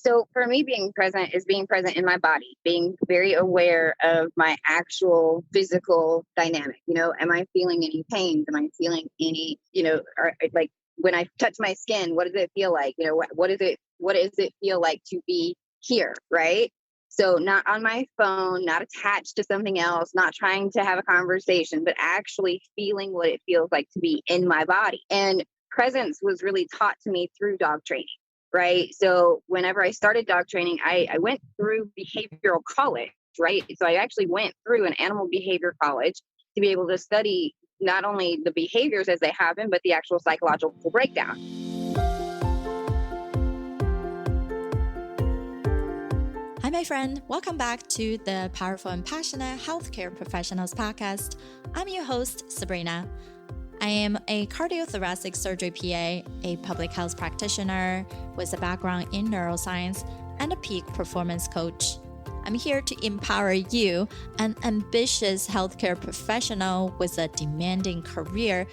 So for me, being present is being present in my body, being very aware of my actual physical dynamic. Am I feeling any pains? Am I feeling any, or like when I touch my skin, what does it feel like? What does it feel like to be here? Right. So not on my phone, not attached to something else, not trying to have a conversation, but actually feeling what it feels like to be in my body. And presence was really taught to me through dog training. Right. So whenever I started dog training, I went through behavioral college, right? So I actually went through an animal behavior college to be able to study not only the behaviors as they happen, but the actual psychological breakdown. Hi, my friend. Welcome back to the Powerful and Passionate Healthcare Professionals podcast. I'm your host, Sabrina. I am a cardiothoracic surgery PA, a public health practitioner with a background in neuroscience, and a peak performance coach. I'm here to empower you, an ambitious healthcare professional with a demanding career,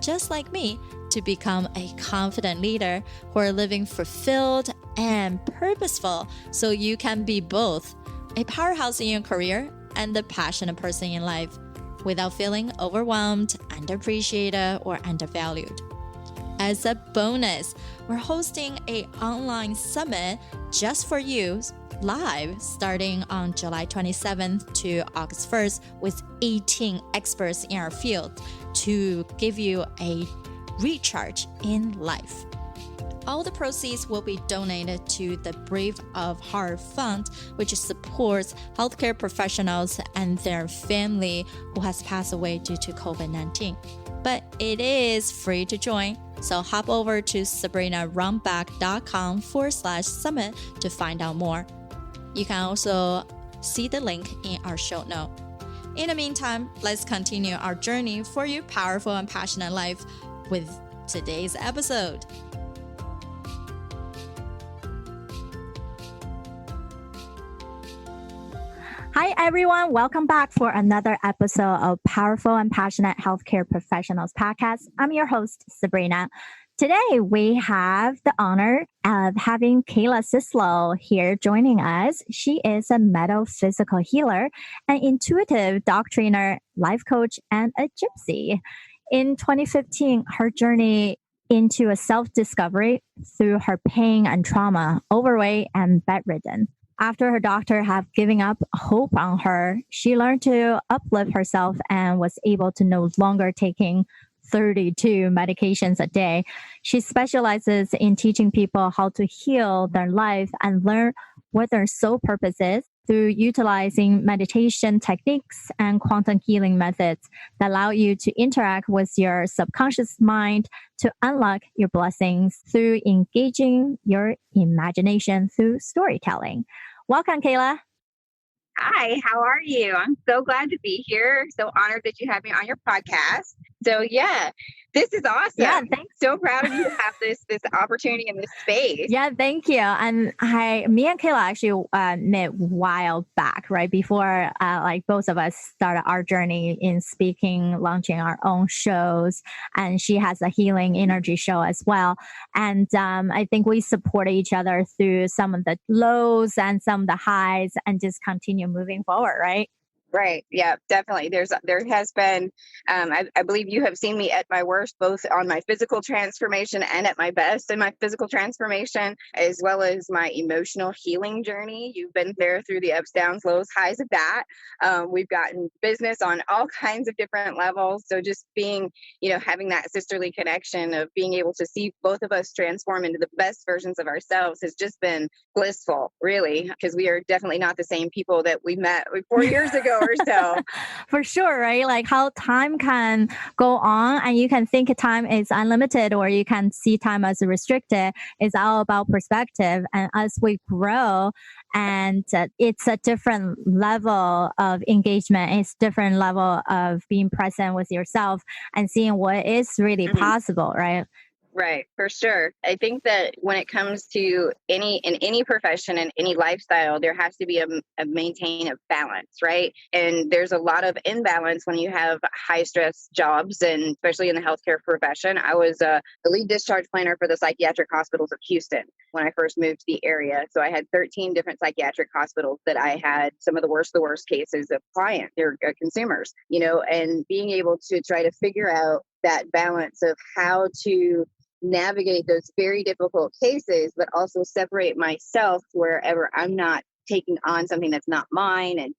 just like me, to become a confident leader who are living fulfilled and purposeful so you can be both a powerhouse in your career and a passionate person in life, without feeling overwhelmed, underappreciated, or undervalued. As a bonus, we're hosting an online summit just for you, live, starting on July 27th to August 1st with 18 experts in our field to give you a recharge in life. All the proceeds will be donated to the Brave of Heart Fund, which supports healthcare professionals and their family who has passed away due to COVID-19. But it is free to join, so hop over to sabrinarunback.com/summit to find out more. You can also see the link in our show note. In the meantime, let's continue our journey for your powerful and passionate life with today's episode. Hi, everyone. Welcome back for another episode of Powerful and Passionate Healthcare Professionals podcast. I'm your host, Sabrina. Today, we have the honor of having Khala Syslo here joining us. She is a metaphysical healer, an intuitive dog trainer, life coach, and a gypsy. In 2015, her journey into a self-discovery through her pain and trauma, overweight, and bedridden. After her doctor had given up hope on her, she learned to uplift herself and was able to no longer taking 32 medications a day. She specializes in teaching people how to heal their life and learn what their soul purpose is through utilizing meditation techniques and quantum healing methods that allow you to interact with your subconscious mind to unlock your blessings through engaging your imagination through storytelling. Welcome, Khala. Hi, how are you? I'm so glad to be here. So honored that you have me on your podcast. So yeah, this is awesome. Yeah, thanks. So proud of you to have this opportunity in this space. Yeah, thank you. And me and Khala actually met a while back, right? Before both of us started our journey in speaking, launching our own shows. And she has a healing energy show as well. And I think we support each other through some of the lows and some of the highs and just continue moving forward, right? Right. Yeah, definitely. There has been, I believe you have seen me at my worst, both on my physical transformation and at my best in my physical transformation, as well as my emotional healing journey. You've been there through the ups, downs, lows, highs of that. We've gotten business on all kinds of different levels. So just being, having that sisterly connection of being able to see both of us transform into the best versions of ourselves has just been blissful, really, because we are definitely not the same people that we met 4 years ago or so. For sure, right? Like how time can go on and you can think time is unlimited or you can see time as restricted. It's all about perspective. And as we grow and it's a different level of engagement, it's different level of being present with yourself and seeing what is really possible, right? Right, for sure. I think that when it comes to any profession and any lifestyle, there has to be a maintain of balance, right? And there's a lot of imbalance when you have high stress jobs, and especially in the healthcare profession. I was the lead discharge planner for the Psychiatric Hospitals of Houston when I first moved to the area. So I had 13 different psychiatric hospitals that I had some of the worst cases of clients, or consumers, and being able to try to figure out that balance of how to navigate those very difficult cases, but also separate myself wherever I'm not taking on something that's not mine. And,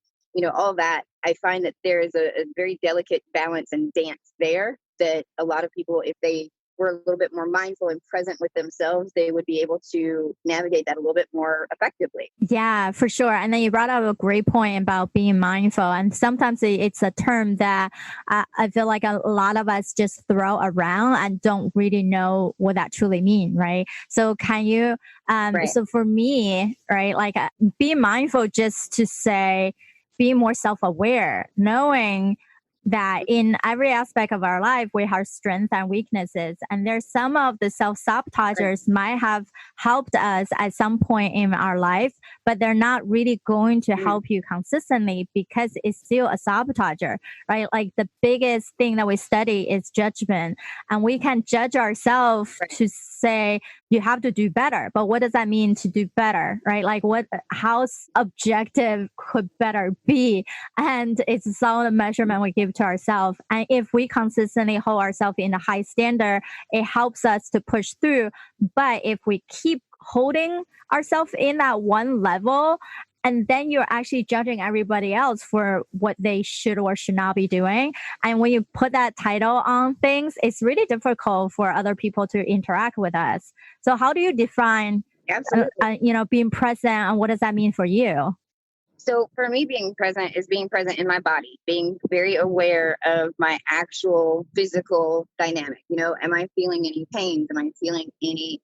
all that, I find that there is a very delicate balance and dance there that a lot of people, if they were a little bit more mindful and present with themselves, they would be able to navigate that a little bit more effectively. Yeah, for sure. And then you brought up a great point about being mindful. And sometimes it's a term that I feel like a lot of us just throw around and don't really know what that truly means, right? So can you, Right. so for me, right, like being mindful just to say, being more self-aware, knowing that in every aspect of our life, we have strengths and weaknesses. And there's some of the self-sabotagers might have helped us at some point in our life, but they're not really going to help you consistently because it's still a sabotager, right? Like the biggest thing that we study is judgment. And we can judge ourselves to say, you have to do better. But what does that mean to do better, right? Like how objective could better be? And it's all the measurement we give to ourselves. And if we consistently hold ourselves in a high standard, it helps us to push through. But if we keep holding ourselves in that one level, and then you're actually judging everybody else for what they should or should not be doing. And when you put that title on things, it's really difficult for other people to interact with us. So how do you define, being present, and what does that mean for you? So for me, being present is being present in my body, being very aware of my actual physical dynamic. Am I feeling any pains? Am I feeling any,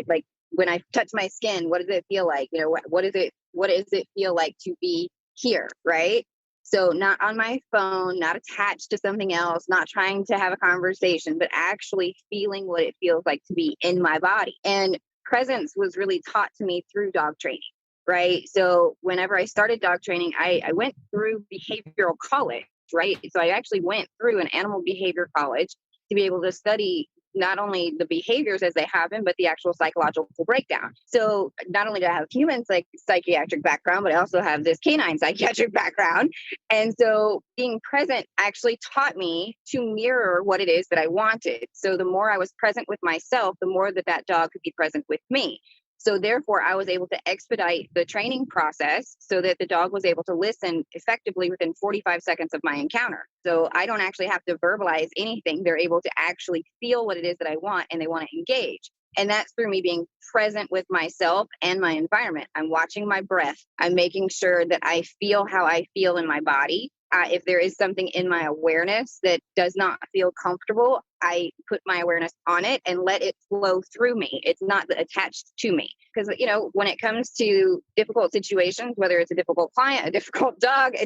like when I touch my skin, what does it feel like? What does it feel like to be here? Right. So not on my phone, not attached to something else, not trying to have a conversation, but actually feeling what it feels like to be in my body. And presence was really taught to me through dog training. Right. So whenever I started dog training, I went through behavioral college, right? So I actually went through an animal behavior college to be able to study not only the behaviors as they happen, but the actual psychological breakdown. So not only do I have human psychiatric background, but I also have this canine psychiatric background. And so being present actually taught me to mirror what it is that I wanted. So the more I was present with myself, the more that dog could be present with me. So therefore, I was able to expedite the training process so that the dog was able to listen effectively within 45 seconds of my encounter. So I don't actually have to verbalize anything. They're able to actually feel what it is that I want, and they want to engage. And that's through me being present with myself and my environment. I'm watching my breath. I'm making sure that I feel how I feel in my body. If there is something in my awareness that does not feel comfortable, I put my awareness on it and let it flow through me. It's not attached to me. Because, when it comes to difficult situations, whether it's a difficult client, a difficult dog, a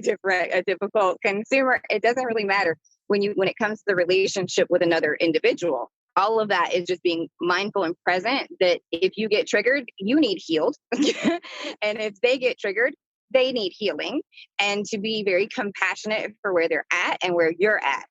difficult consumer, it doesn't really matter when it comes to the relationship with another individual. All of that is just being mindful and present that if you get triggered, you need healed. And if they get triggered, they need healing, and to be very compassionate for where they're at and where you're at,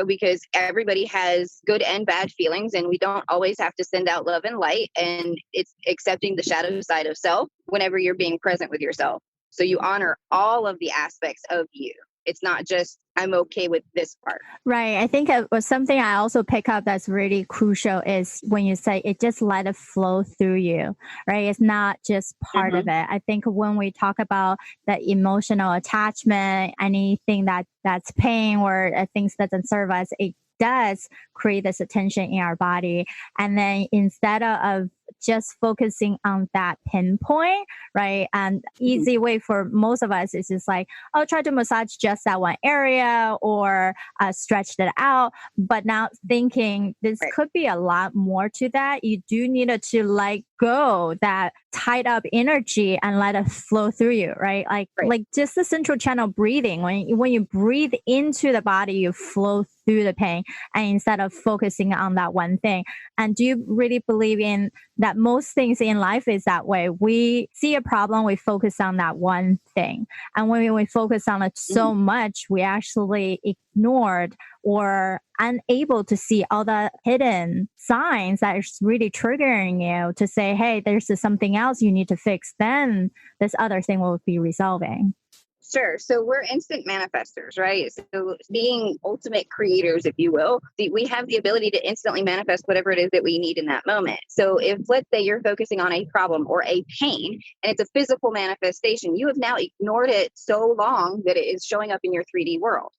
because everybody has good and bad feelings, and we don't always have to send out love and light. And it's accepting the shadow side of self whenever you're being present with yourself. So you honor all of the aspects of you. It's not just, I'm okay with this part. Right. I think it was something I also pick up that's really crucial is when you say it, just let it flow through you, right? It's not just part of it. I think when we talk about the emotional attachment, anything that's pain or things that doesn't serve us, it does create this attention in our body. And then instead of just focusing on that pinpoint, right? And easy way for most of us is just like, oh, try to massage just that one area or stretch it out. But now thinking this could be a lot more to that. You do need to let go that tied up energy and let it flow through you, right? Like just the central channel breathing. When you breathe into the body, you flow through the pain, and instead of focusing on that one thing. And do you really believe in that most things in life is that way? We see a problem, we focus on that one thing. And when we focus on it so much, we actually ignored or unable to see all the hidden signs that is really triggering you to say, hey, there's something else you need to fix. Then this other thing will be resolving. Sure. So we're instant manifestors, right? So being ultimate creators, if you will, we have the ability to instantly manifest whatever it is that we need in that moment. So if, let's say, you're focusing on a problem or a pain and it's a physical manifestation, you have now ignored it so long that it is showing up in your 3D world.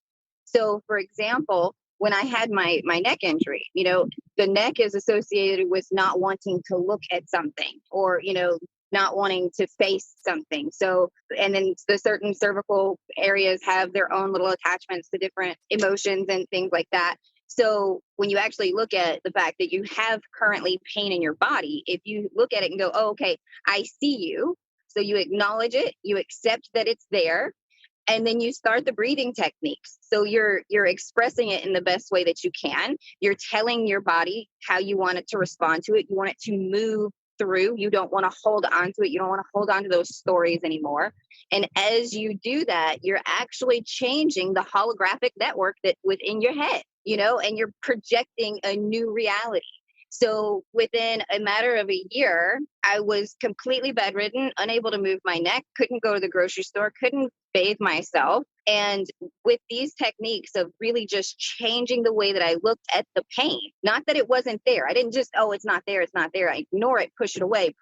So for example, when I had my neck injury, the neck is associated with not wanting to look at something or, not wanting to face something. So, and then the certain cervical areas have their own little attachments to different emotions and things like that. So when you actually look at the fact that you have currently pain in your body, if you look at it and go, oh, okay, I see you. So you acknowledge it, you accept that it's there, and then you start the breathing techniques. So you're expressing it in the best way that you can. You're telling your body how you want it to respond to it. You want it to move through. You don't want to hold on to it. You don't want to hold on to those stories anymore. And as you do that, you're actually changing the holographic network that within your head, and you're projecting a new reality. So within a matter of a year, I was completely bedridden, unable to move my neck, couldn't go to the grocery store, couldn't bathe myself. And with these techniques of really just changing the way that I looked at the pain, not that it wasn't there. I didn't just, oh, it's not there. It's not there. I ignore it, push it away.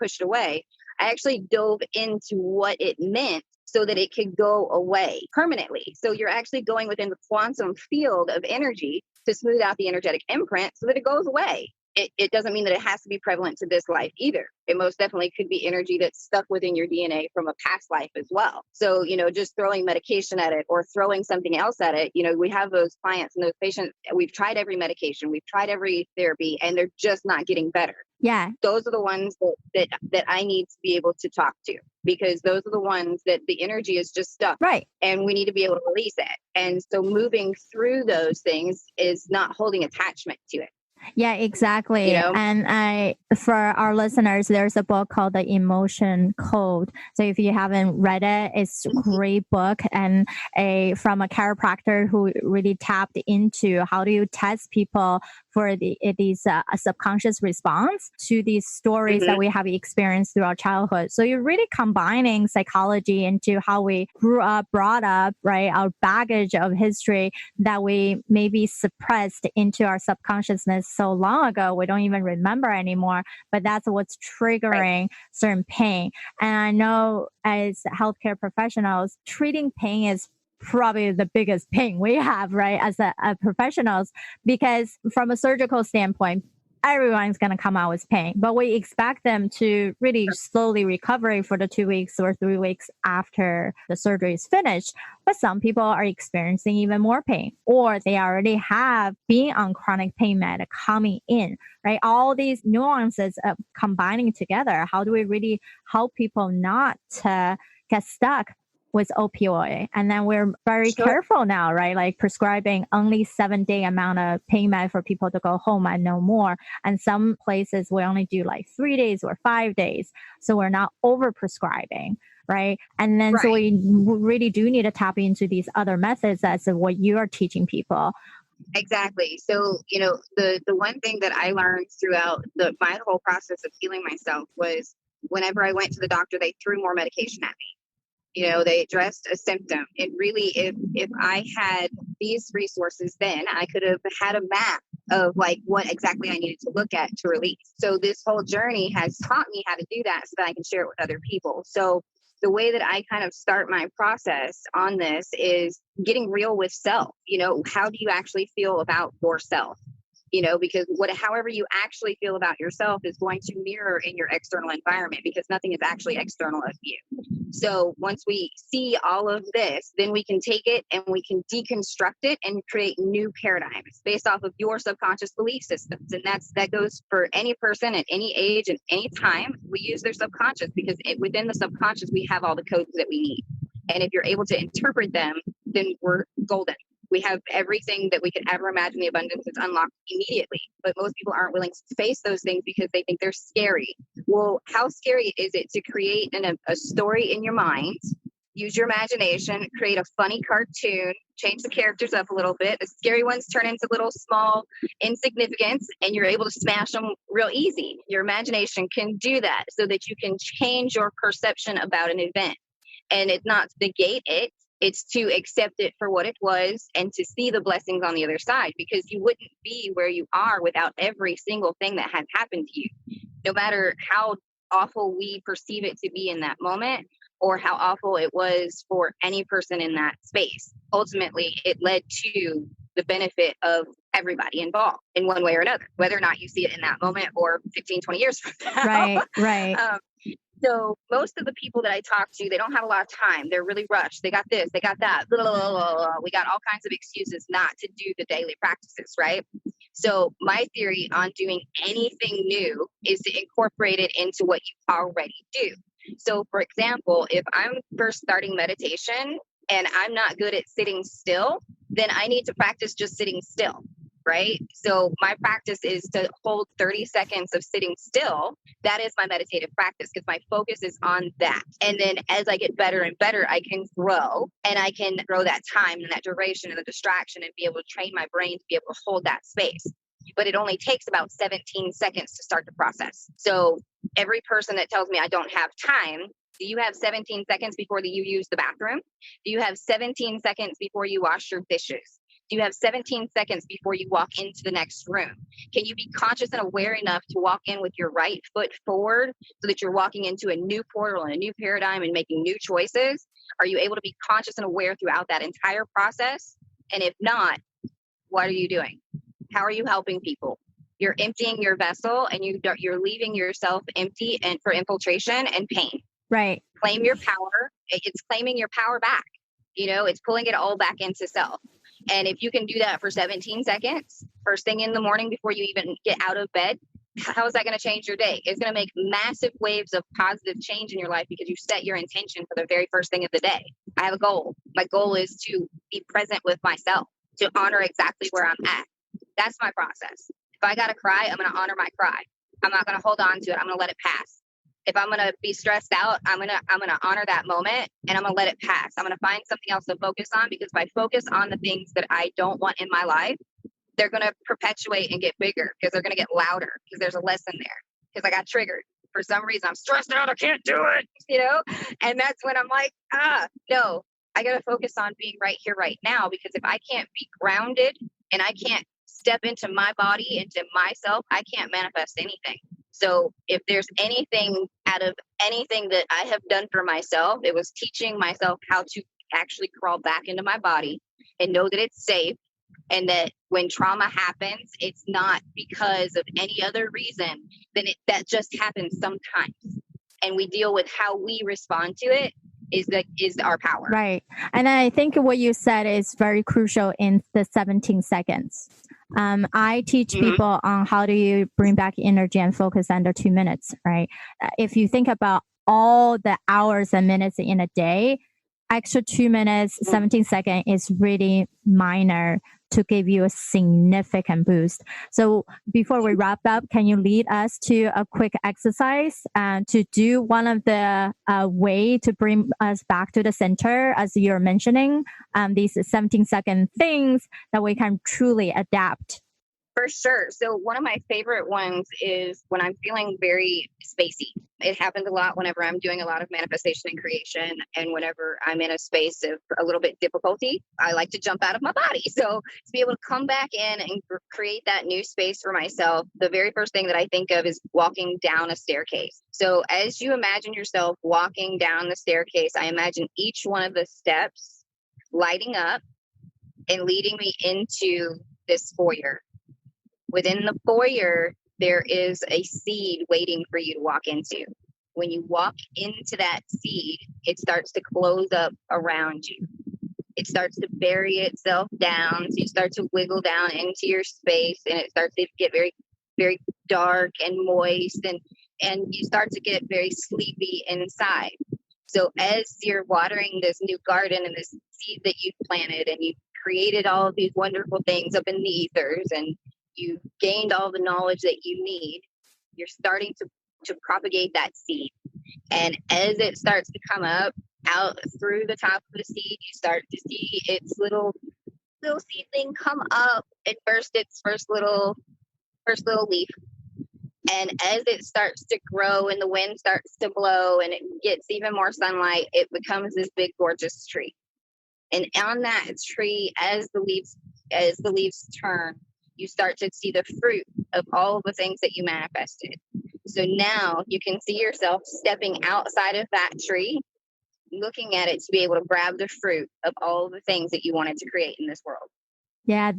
I actually dove into what it meant so that it could go away permanently. So you're actually going within the quantum field of energy to smooth out the energetic imprint so that it goes away. It doesn't mean that it has to be prevalent to this life either. It most definitely could be energy that's stuck within your DNA from a past life as well. So, just throwing medication at it or throwing something else at it, we have those clients and those patients. We've tried every medication, we've tried every therapy, and they're just not getting better. Yeah. Those are the ones that I need to be able to talk to, because those are the ones that the energy is just stuck. Right. And we need to be able to release it. And so moving through those things is not holding attachment to it. Yeah, exactly. And for our listeners, there's a book called The Emotion Code. So if you haven't read it, it's a great book, and from a chiropractor who really tapped into how do you test people for these subconscious response to these stories that we have experienced throughout childhood. So you're really combining psychology into how we grew up, brought up, right? Our baggage of history that we maybe suppressed into our subconsciousness so long ago, we don't even remember anymore, but that's what's triggering certain pain. And I know as healthcare professionals, treating pain is probably the biggest pain we have, right, as a professionals, because from a surgical standpoint, everyone's going to come out with pain, but we expect them to really slowly recover for the 2 weeks or 3 weeks after the surgery is finished. But some people are experiencing even more pain, or they already have been on chronic pain med coming in, right? All these nuances of combining together. How do we really help people not to get stuck with opioid? And then we're very careful now, right? Like prescribing only 7-day amount of pain med for people to go home and no more. And some places we only do like 3 days or 5 days. So we're not over prescribing, right? And then so we really do need to tap into these other methods as what you are teaching people. Exactly. So, the one thing that I learned throughout my whole process of healing myself was whenever I went to the doctor, they threw more medication at me. They addressed a symptom. It really, if I had these resources, then I could have had a map of like what exactly I needed to look at to release. So this whole journey has taught me how to do that so that I can share it with other people. So the way that I kind of start my process on this is getting real with self. How do you actually feel about yourself? because however you actually feel about yourself is going to mirror in your external environment, because nothing is actually external of you. So once we see all of this, then we can take it and we can deconstruct it and create new paradigms based off of your subconscious belief systems. And that goes for any person at any age and any time. We use their subconscious because within the subconscious, we have all the codes that we need. And if you're able to interpret them, then we're golden. We have everything that we could ever imagine. The abundance is unlocked immediately. But most people aren't willing to face those things because they think they're scary. Well, how scary is it to create a story in your mind, use your imagination, create a funny cartoon, change the characters up a little bit. The scary ones turn into little small insignificance, and you're able to smash them real easy. Your imagination can do that so that you can change your perception about an event. And it's not to negate it. It's to accept it for what it was and to see the blessings on the other side, because you wouldn't be where you are without every single thing that has happened to you. No matter how awful we perceive it to be in that moment or how awful it was for any person in that space, ultimately it led to the benefit of everybody involved in one way or another, whether or not you see it in that moment or 15, 20 years from now. Right. So most of the people that I talk to, they don't have a lot of time. They're really rushed. They got this, they got that. Blah, blah, blah, blah. We got all kinds of excuses not to do the daily practices, right? So my theory on doing anything new is to incorporate it into what you already do. So for example, if I'm first starting meditation and I'm not good at sitting still, then I need to practice just sitting still. Right? So my practice is to hold 30 seconds of sitting still. That is my meditative practice because my focus is on that. And then as I get better and better, I can grow, and I can grow that time and that duration and the distraction and be able to train my brain to be able to hold that space. But it only takes about 17 seconds to start the process. So every person that tells me I don't have time, do you have 17 seconds before you use the bathroom? Do you have 17 seconds before you wash your dishes? Do you have 17 seconds before you walk into the next room? Can you be conscious and aware enough to walk in with your right foot forward so that you're walking into a new portal and a new paradigm and making new choices? Are you able to be conscious and aware throughout that entire process? And if not, what are you doing? How are you helping people? You're emptying your vessel and you're leaving yourself empty and for infiltration and pain. Right. Claim your power. It's claiming your power back. It's pulling it all back into self. And if you can do that for 17 seconds, first thing in the morning before you even get out of bed, how is that going to change your day? It's going to make massive waves of positive change in your life because you set your intention for the very first thing of the day. I have a goal. My goal is to be present with myself, to honor exactly where I'm at. That's my process. If I got to cry, I'm going to honor my cry. I'm not going to hold on to it. I'm going to let it pass. If I'm going to be stressed out, I'm going to honor that moment and I'm going to let it pass. I'm going to find something else to focus on, because if I focus on the things that I don't want in my life, they're going to perpetuate and get bigger because they're going to get louder because there's a lesson there. Because I got triggered for some reason. I'm stressed out. I can't do it, and that's when I'm like, no, I got to focus on being right here, right now, because if I can't be grounded and I can't step into my body, into myself, I can't manifest anything. So if there's anything out of anything that I have done for myself, it was teaching myself how to actually crawl back into my body and know that it's safe, and that when trauma happens, it's not because of any other reason than that just happens sometimes. And we deal with how we respond to it is our power. Right. And I think what you said is very crucial in the 17 seconds. I teach people on how do you bring back energy and focus under 2 minutes, right? If you think about all the hours and minutes in a day, extra 2 minutes, 17 seconds is really minor to give you a significant boost. So before we wrap up, can you lead us to a quick exercise to do one of the way to bring us back to the center, as you're mentioning, these 17-second things that we can truly adapt? For sure. So one of my favorite ones is when I'm feeling very spacey. It happens a lot whenever I'm doing a lot of manifestation and creation, and whenever I'm in a space of a little bit difficulty, I like to jump out of my body. So to be able to come back in and create that new space for myself, the very first thing that I think of is walking down a staircase. So as you imagine yourself walking down the staircase, I imagine each one of the steps lighting up and leading me into this foyer. Within the foyer, there is a seed waiting for you to walk into. When you walk into that seed, it starts to close up around you. It starts to bury itself down. So you start to wiggle down into your space, and it starts to get very, very dark and moist, and you start to get very sleepy inside. So as you're watering this new garden and this seed that you've planted, and you've created all of these wonderful things up in the ethers, and you've gained all the knowledge that you need, you're starting to propagate that seed. And as it starts to come up out through the top of the seed, you start to see its little seed thing come up and burst its first little leaf. And as it starts to grow and the wind starts to blow and it gets even more sunlight, it becomes this big, gorgeous tree. And on that tree, as the leaves turn, you start to see the fruit of all of the things that you manifested. So now you can see yourself stepping outside of that tree, looking at it to be able to grab the fruit of all of the things that you wanted to create in this world. Yeah.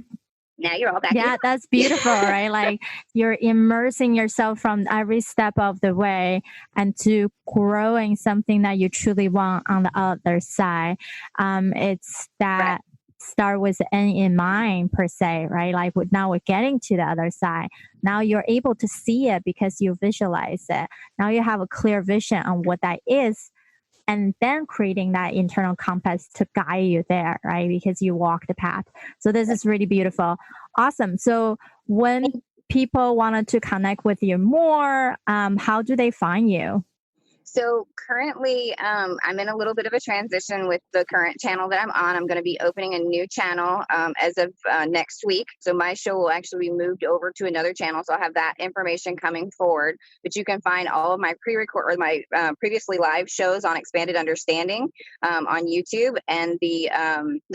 Now you're all back. Yeah, that's beautiful, right? Like you're immersing yourself from every step of the way and to growing something that you truly want on the other side. It's that start with the end in mind per se, right? Like now we're getting to the other side. Now you're able to see it because you visualize it. Now you have a clear vision on what that is. And then creating that internal compass to guide you there, right? Because you walk the path. So this is really beautiful. Awesome. So when people wanted to connect with you more, how do they find you? So currently, I'm in a little bit of a transition with the current channel that I'm on. I'm going to be opening a new channel as of next week. So my show will actually be moved over to another channel. So I'll have that information coming forward. But you can find all of my pre-record or my previously live shows on Expanded Understanding on YouTube. And the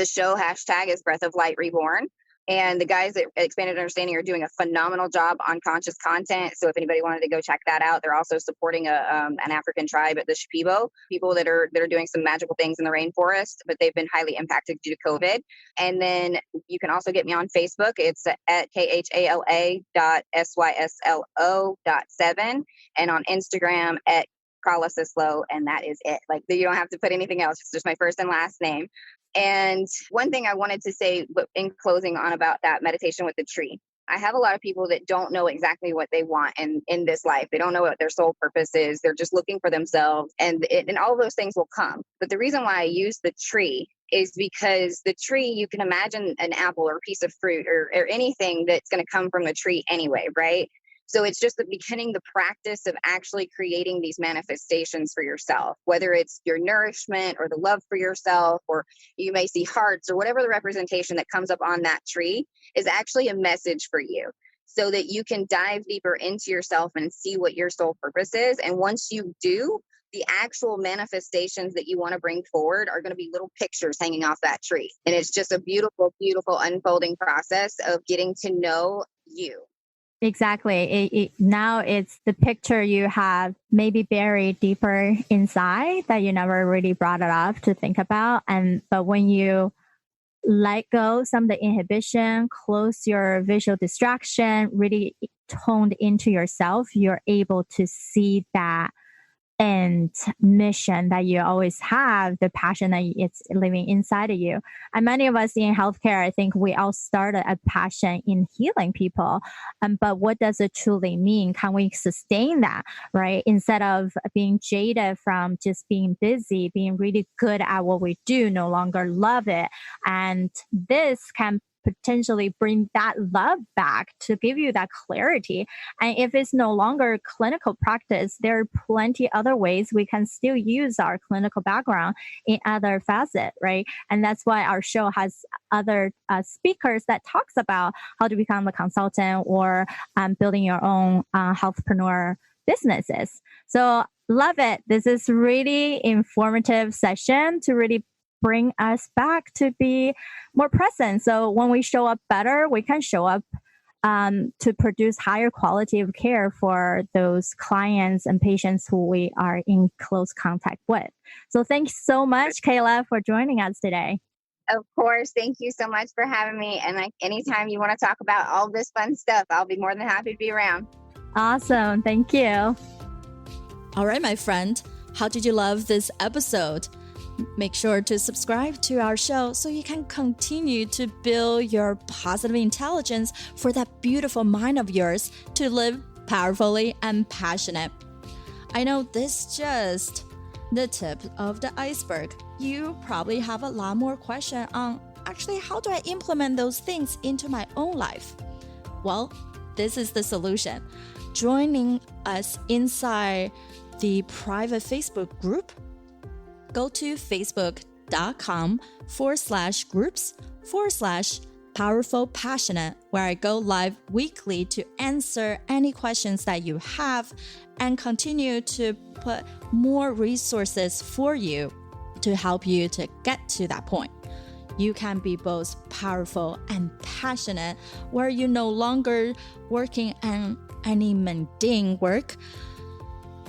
show hashtag is Breath of Light Reborn. And the guys at Expanded Understanding are doing a phenomenal job on conscious content. So if anybody wanted to go check that out, they're also supporting an African tribe at the Shipibo, people that are doing some magical things in the rainforest, but they've been highly impacted due to COVID. And then you can also get me on Facebook. It's at KHALA.SYSLO.7 and on Instagram at Khala Syslo, and that is it. Like you don't have to put anything else. It's just my first and last name. And one thing I wanted to say in closing on about that meditation with the tree, I have a lot of people that don't know exactly what they want in this life. They don't know what their soul purpose is. They're just looking for themselves, and all of those things will come. But the reason why I use the tree is because the tree, you can imagine an apple or a piece of fruit or anything that's going to come from the tree anyway, right? So it's just beginning the practice of actually creating these manifestations for yourself, whether it's your nourishment or the love for yourself, or you may see hearts or whatever the representation that comes up on that tree is actually a message for you so that you can dive deeper into yourself and see what your soul purpose is. And once you do, the actual manifestations that you want to bring forward are going to be little pictures hanging off that tree. And it's just a beautiful, beautiful unfolding process of getting to know you. Exactly. Now it's the picture you have maybe buried deeper inside that you never really brought it up to think about. But when you let go some of the inhibition, close your visual distraction, really toned into yourself, you're able to see that and mission that you always have, the passion that it's living inside of you. And many of us in healthcare, I think we all started a passion in healing people. But what does it truly mean? Can we sustain that, right? Instead of being jaded from just being busy, being really good at what we do, no longer love it. And this can potentially bring that love back to give you that clarity. And if it's no longer clinical practice, there are plenty other ways we can still use our clinical background in other facets, right? And that's why our show has other speakers that talks about how to become a consultant or building your own healthpreneur businesses. So love it. This is really informative session to really bring us back to be more present. So when we show up better, we can show up to produce higher quality of care for those clients and patients who we are in close contact with. So thanks so much, Kayla, for joining us today. Of course. Thank you so much for having me. And like anytime you want to talk about all this fun stuff, I'll be more than happy to be around. Awesome. Thank you. All right, my friend, how did you love this episode? Make sure to subscribe to our show so you can continue to build your positive intelligence for that beautiful mind of yours to live powerfully and passionate. I know this is just the tip of the iceberg. You probably have a lot more questions on actually how do I implement those things into my own life? Well, this is the solution. Joining us inside the private Facebook group, go to facebook.com/groups/powerful passionate, where I go live weekly to answer any questions that you have and continue to put more resources for you to help you to get to that point. You can be both powerful and passionate, where you're no longer working on any mundane work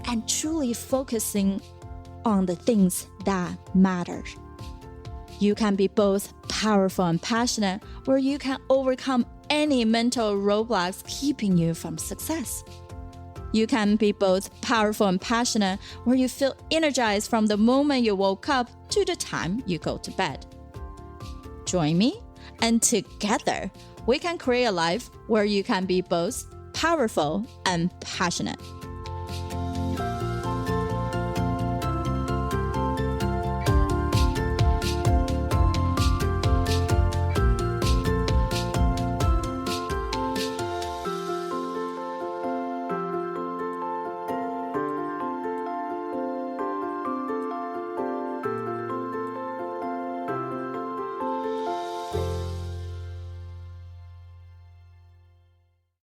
and truly focusing on the things that matter. You can be both powerful and passionate, where you can overcome any mental roadblocks keeping you from success. You can be both powerful and passionate, where you feel energized from the moment you woke up to the time you go to bed. Join me, and together we can create a life where you can be both powerful and passionate.